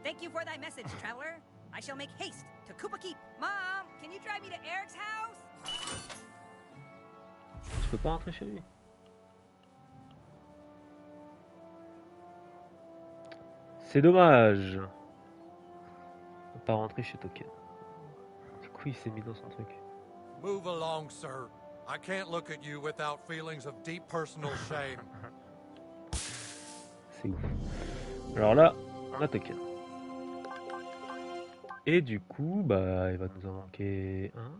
Thank you for thy message, traveler. I shall make haste to Koopa Keep. Mom, can you drive me to Eric's house? Je peux pas rentrer chez lui. C'est dommage. On peut pas rentrer chez Token. Du coup, il s'est mis dans son truc. Move along, sir. I can't look at you without feelings of deep personal shame. C'est ouf. Alors là, on a Token. Et du coup, bah, il va nous en manquer un.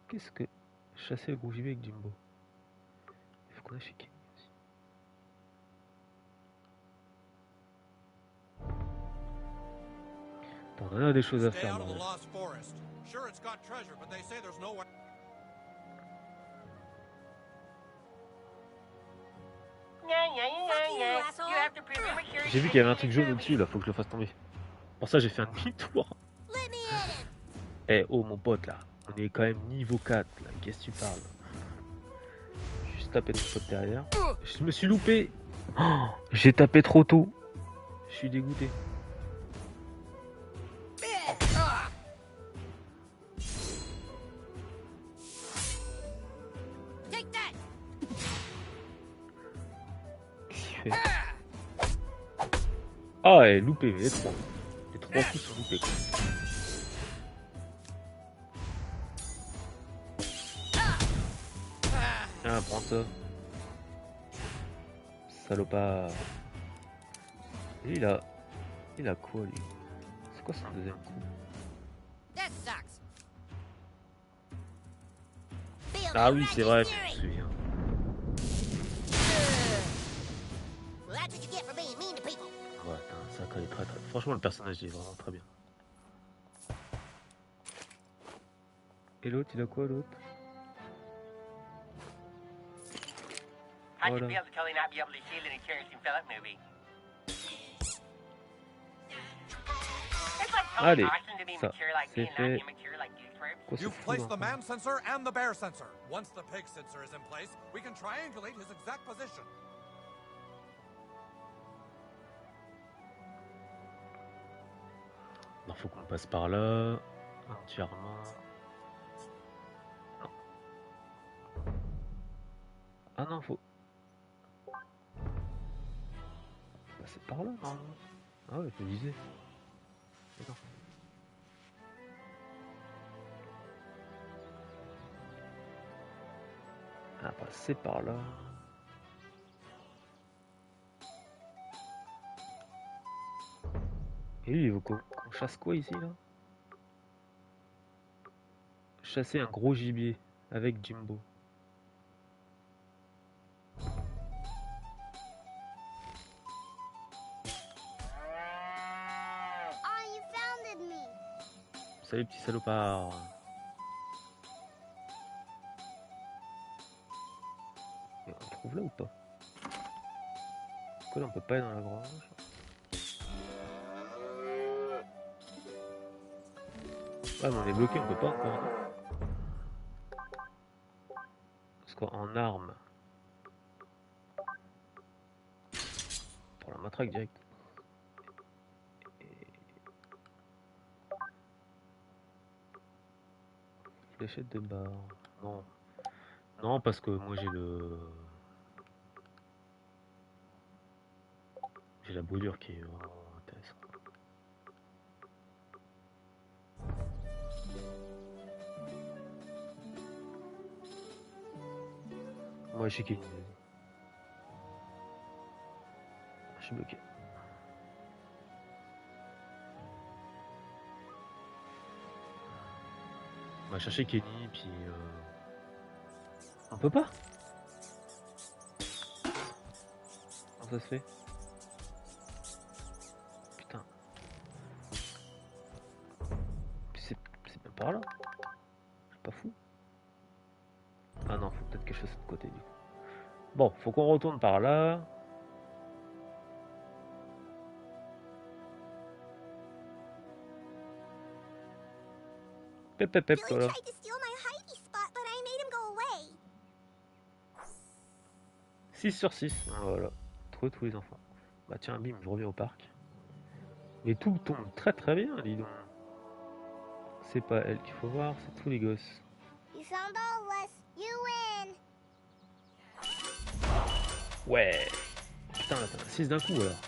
Qu'est-ce que... Chasser le gros gibier avec Jimbo. Il faut qu'on aille chez Kenny aussi. Attends, on a des choses à Stay faire. out of the Bordel. Lost Forest. Sure, it's got treasure, but they say there's nowhere. J'ai vu qu'il y avait un truc jaune au-dessus, là, faut que je le fasse tomber. Pour ça, j'ai fait un demi-tour. Eh, oh mon pote, là, on est quand même niveau 4, là, qu'est-ce que tu parles? Juste taper ton pote derrière. Je me suis loupé. Oh, j'ai tapé trop tôt. Je suis dégoûté. Qu'est-ce qu'il fait? Ah, elle est loupée, mais les trois. Les trois coups sont loupés, quoi. Ah, prends ça. Salopard. Et il a quoi, lui? C'est quoi son deuxième coup? Ah oui, c'est vrai, je me souviens. Ouais, ça colle très très. Franchement, le personnage est vraiment très bien. Et l'autre, il a quoi, l'autre? Voilà. Allez, ça, c'est fait. Quoi, c'est You've fou, placed the hein. man sensor and the bear sensor. Once the pig sensor is in place, we can triangulate his exact position. Non, faut qu'on passe par là. Entièrement. Non. Ah non, faut. Passer par là, normalement. Ah ouais, je me disais. Mais non. Ah, passer par là. Et lui, il veut qu'on chasse quoi ici, là? Chasser un gros gibier avec Jimbo. Oh, you founded me. Salut, petit salopard. Et on trouve là ou pas? Pourquoi là on peut pas aller dans la grange? Ah mais on est bloqué, on peut pas encore. Parce qu'en arme. Pour la matraque direct. Fléchette de barre. Non. Non parce que moi j'ai le. J'ai la brûlure qui est vraiment intéressante. Moi je suis qui? Je suis bloqué. On va chercher Kenny puis on peut pas? Comment ça se fait? Putain. C'est même par là. pas fou. Ah non, faut peut-être que je fasse de côté du coup. Bon, faut qu'on retourne par là. Pep, pep, pep, voilà. 6 sur 6, ah, voilà. Trouver tous les enfants. Bah tiens, bim, je reviens au parc. Mais tout tombe très très bien, dis donc. C'est pas elle qu'il faut voir, c'est tous les gosses. Ouais. Putain, attends, 6 d'un coup alors.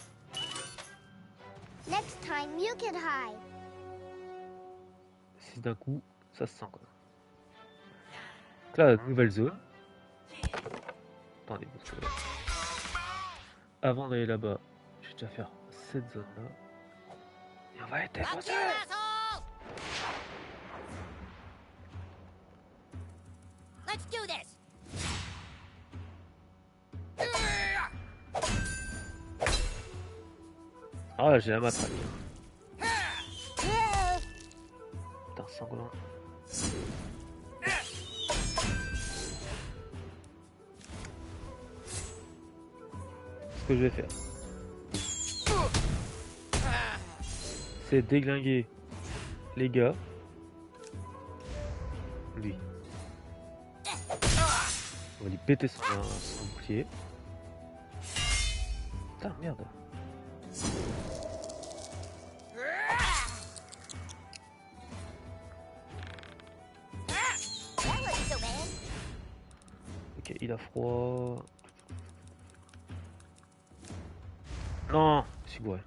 Next time you can hide. 6 d'un coup, ça se sent quoi. Donc là, nouvelle zone. Attendez, parce que là, avant d'aller là-bas, je vais déjà faire cette zone là. Et on va être défoncé. Let's do this. Ah là, j'ai la matraque. Putain, sanglant. Ce que je vais faire, c'est déglinguer les gars. Lui. On va lui péter son bouclier. Putain, merde. Ok, il a froid. Non, je suis bourré.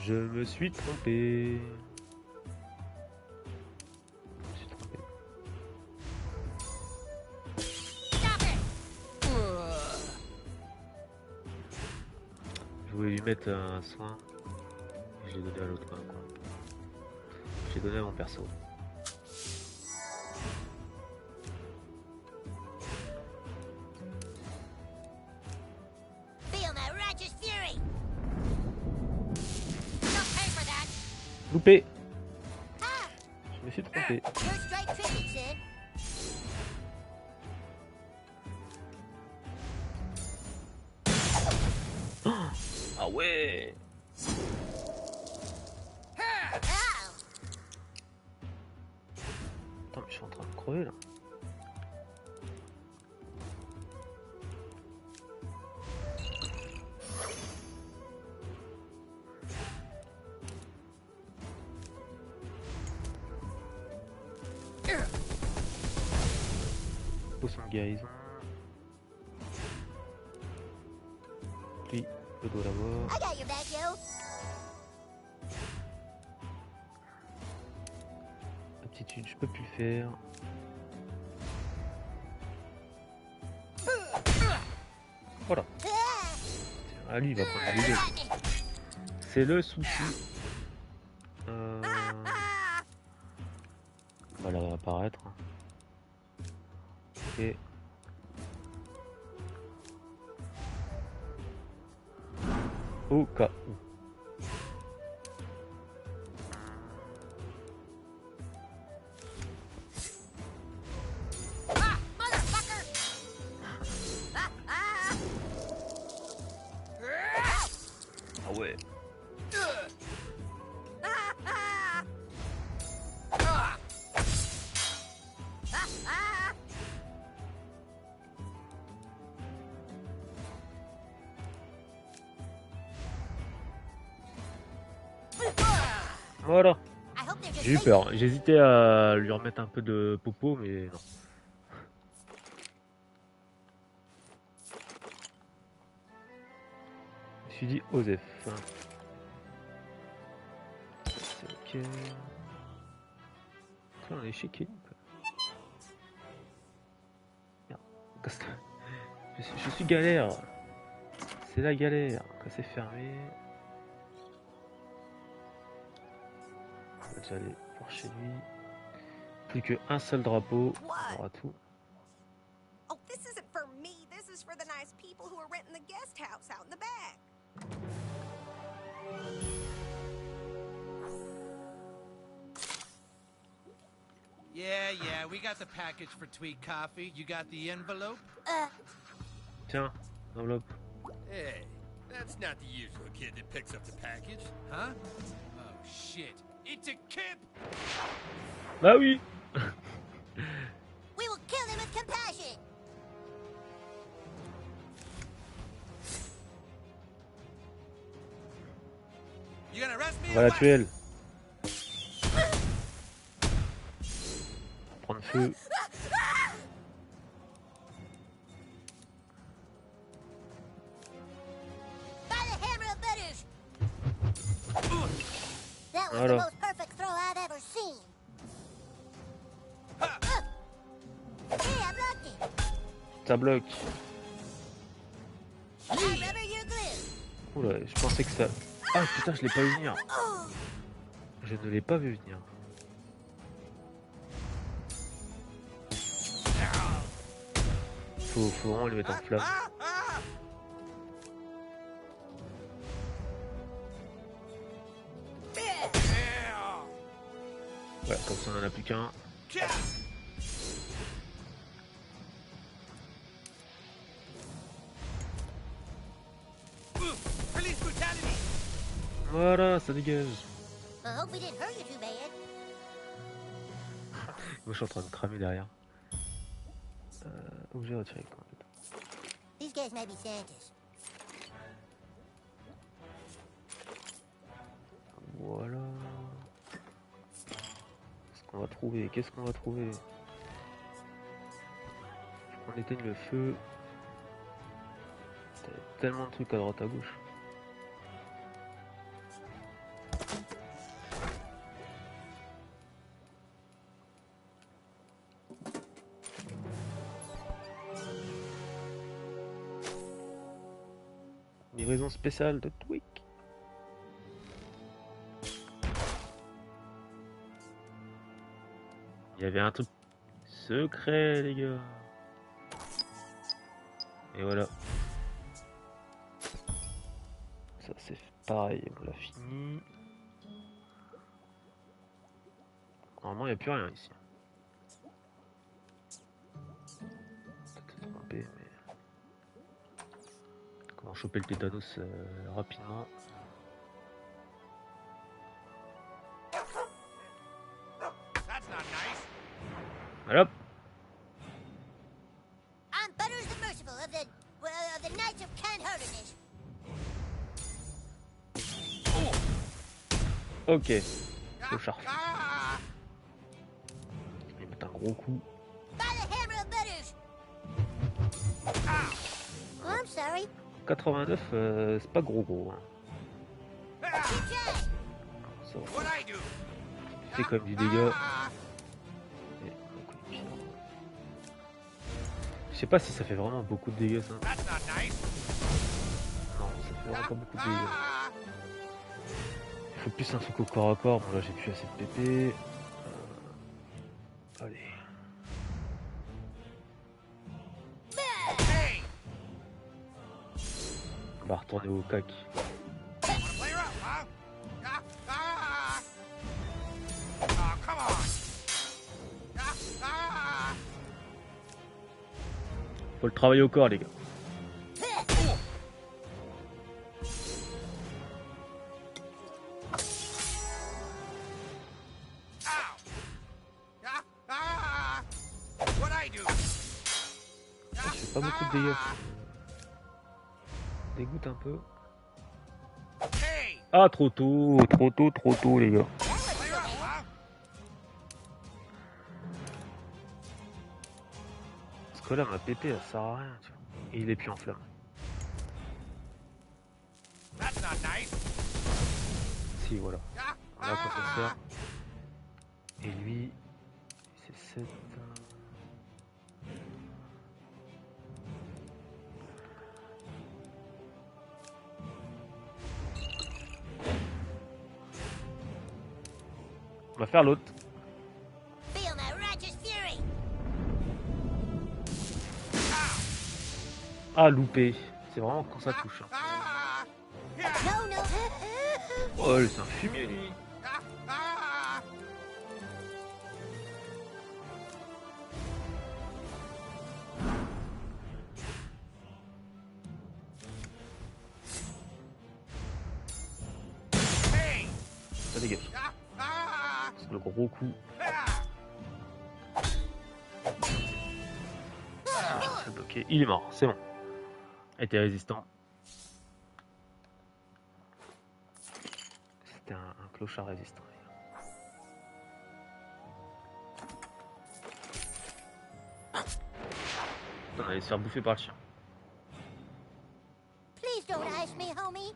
Je me suis trompé. Je voulais lui mettre un soin. Et je l'ai donné à l'autre quoi. Je l'ai donné à mon perso. Loupé. Je me suis trompé. Oh, ah ouais. Attends, mais je suis en train de crever là. Potion de guérison. Lui, je dois l'avoir. Aptitude, je peux plus faire. Voilà. Ah, lui, il va prendre les deux. C'est le souci. On va la réapparaître. Et au cas où. Ah ouais. Voilà. J'ai eu peur. J'hésitais à lui remettre un peu de popo, mais non. Je me suis dit Osef. C'est ok. Là, on est chez Kelly. Merde. Je suis galère. C'est la galère. Quand c'est fermé. On va déjà aller voir chez lui. Plus qu'un seul drapeau. On aura tout. Oh, this isn't for me. This is for the nice people who are renting the guest house out in the back. Yeah, yeah, we got the package for Tweed Coffee. You got the envelope? Tiens, enveloppe. Hey, that's not the usual kid that picks up the package. Huh? Oh, shit. It's a Kip! Bah oui. We will kill him with compassion. You gonna arrest me? On va la tuer elle. Prendre feu. By the hammer of Butters. That was the Voilà. most perfect throw I've ever seen. Hey, I blocked it. Ça bloque. I rubber your glue. Oula, je pensais que ça... Ah putain, je l'ai pas vu venir. Je ne l'ai pas vu venir. Faut vraiment lui mettre en flamme. Ouais, comme ça on en a plus qu'un. Voilà, ça dégage. I hope we didn't hurt you too bad. Moi je suis en train de cramer derrière. Objet retiré quand même. These guys may be Santas. Voilà. Qu'est-ce qu'on va trouver? Qu'est-ce qu'on va trouver? On éteigne le feu. T'as tellement de trucs à droite à gauche. Livraison spéciale de Tweak. Il y avait un truc secret, les gars. Et voilà. Ça c'est pareil, on l'a fini. Normalement il n'y a plus rien ici. Peut-être trompé, mais... Comment choper le tétanos rapidement. Voilà. I'm Butters the Merciful of the Knights of Canherderness. Ok. Faut charger. Je vais mettre un gros coup. By the hammer of Butters. Oh, I'm sorry. 89, c'est pas gros. Hein. Ça va. C'est quand même du dégât. Je sais pas si ça fait vraiment beaucoup de dégâts ça. Non, ça fait vraiment pas beaucoup de dégâts. Il faut plus un truc au corps à corps. Bon là j'ai plus assez de PP. Allez. On va retourner au cac. Faut le travailler au corps les gars. Ça fait pas beaucoup de dégâts. Dégoûte un peu. Ah trop tôt les gars. Parce que là ma PP elle sert à rien tu vois. Et il est plus en flamme. Si voilà. Voilà à quoi ça sert. Et lui c'est 7. On va faire l'autre. Feel my righteous fury. Ah loupé. C'est vraiment quand ça touche. Hein. No, no. Oh c'est un fumier lui. dégage. Parce que le gros coup. C'est bloqué. Il est mort, c'est bon. Il était résistant. C'était un clochard résistant. On allait se faire bouffer par le chien. Please don't ask me, homie.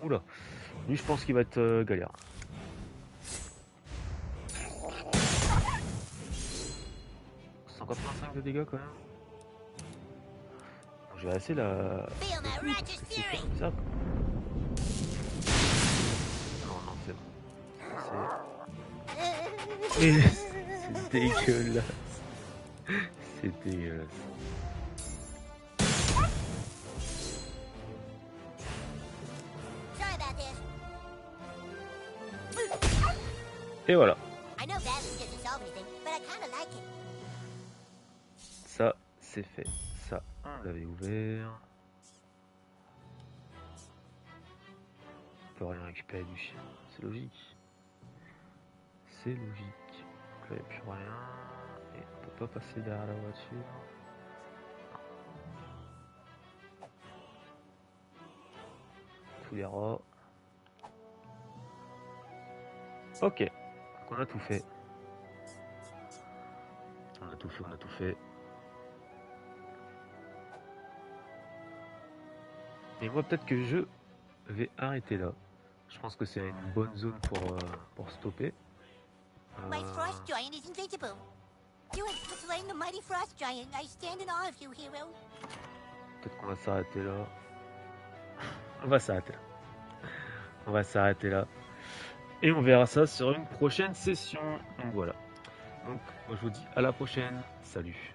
Oula, lui je pense qu'il va être galère. « 185 de dégâts quand même. J'ai assez la... C'est comme ça. Non, c'est bon. C'est dégueulasse. C'est dégueulasse. Et voilà. Ça, c'est fait. Ça, on l'avait ouvert. On peut rien récupérer du chien. C'est logique. C'est logique. Donc là, il n'y a plus rien. Et on peut pas passer derrière la voiture. Tous les rats. Ok. Donc on a tout fait. On a tout fait. Et moi peut-être que je vais arrêter là. Je pense que c'est une bonne zone pour stopper. My frost giant is invincible. You have slain the mighty frost giant. I stand in awe of you, hero. Peut-être qu'on va s'arrêter là. On va s'arrêter là. Et on verra ça sur une prochaine session. Donc voilà. Donc moi je vous dis à la prochaine. Salut.